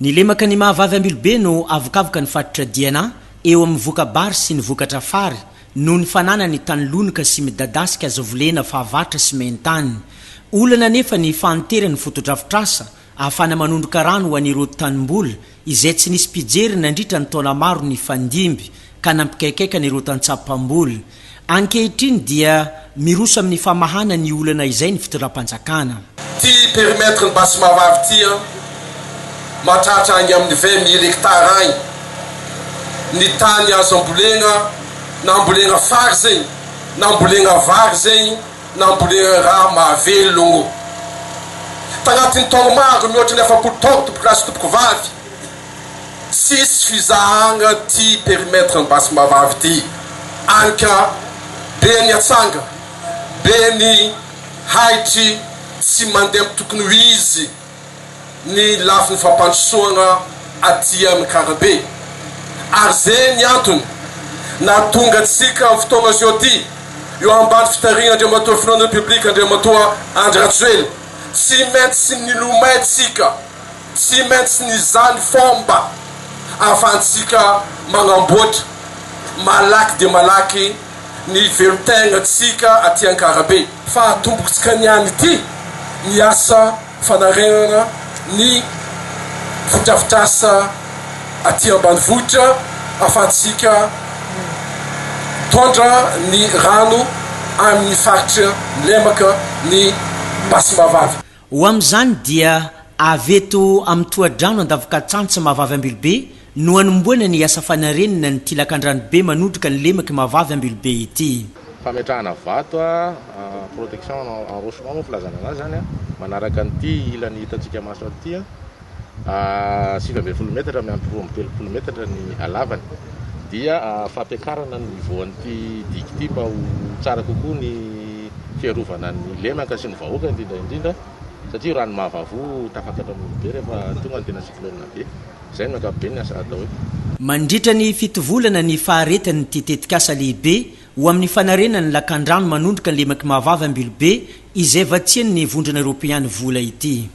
Ny lemaka ny Mahavavy Ambilobe no avokavoka ny faritra diana eo amin'ny vokabary sy ny vokatra fary no ny fanana ny tany lonika sy midadasika azovolena fahavatra sy mentany. Olana nefa ny fanterany fotodrafitrasa ahafana manondraka rano ho anireo tanimboly izay tsy nisy pijery nandritra ny taona maro ny fandimby ka nampikaikaika anireo tantsapam-boly. Ankehitriny dia miroso amin'ny famahana ny olana izay ny fitondram-panjakana. Ty perimetre ny basy Mahavavy ty mahatratra any amin'ny 20,000 hectares agny. Ny tany azo ambolena, na ambolena fary zegny, na ambolena vary zegny, na ambolena raha mahavelogno. Tagnatin'ny taogno maro mihoatra ny efapolo taogno tompoko rasy tompoko vavy, sisy fizahagna ty perimetre ny basy Mahavavy ty. Anka be ny atsanga, be ny haitry tsy mandeha tokony ho izy ny lafin'ny fampandrosoagna aty amin'ny Karabe. Ary zay ny antony nahatonga antsika amin'ny fotoagna zao ty eo ambany fitarina Andriamatoa Filohan'ny Republika Andriamatoa Andry Rajoelina, tsy maintsy nilomaitsika, tsy maintsy nizany fomba ahafahantsika magnamboatra malaky dia malaky ny velotegna tsika aty Ankarabe. Fa tombokotsika niany ity ny asa fanarenana ny fotodrafitrasa aty ambanivohitra ahafahantsika tondra ny rano amin'ny faritra lemaka ny basy Mahavavy. Ho amin'izany dia aveto amin'ny tohadrano andavokatsansa Mahavavy Ambilobe no anomboana ny asa fanarenana ny ty lakandrano be manondraka ny lemaky Mahavavy Ambilobe ity. Fametrahana vato protection enrochement moa filazana anazy zany manaraka an'ity ilany hitantsika maso aty 9 metra miampy 12 metra ny alavany dia fampiakarana ny voan'ity diky ity mba ho tsara kokoa ny fiarovana ny lemaka sy ny vahoaka indrindra satria rano Mahavavy tafakatra amin'ny be rehefa tonga ny tena cyclone be. Zay no ankapobeny asa atao hoe mandritra ny fitovolana ny faharetany ty tetikasa lehibe ho amin'ny fanarenana ny lakandrano manondraka ny lemaky Mahavavy Ambilobe izay vatsiany ny vondrona Europeany vola ity.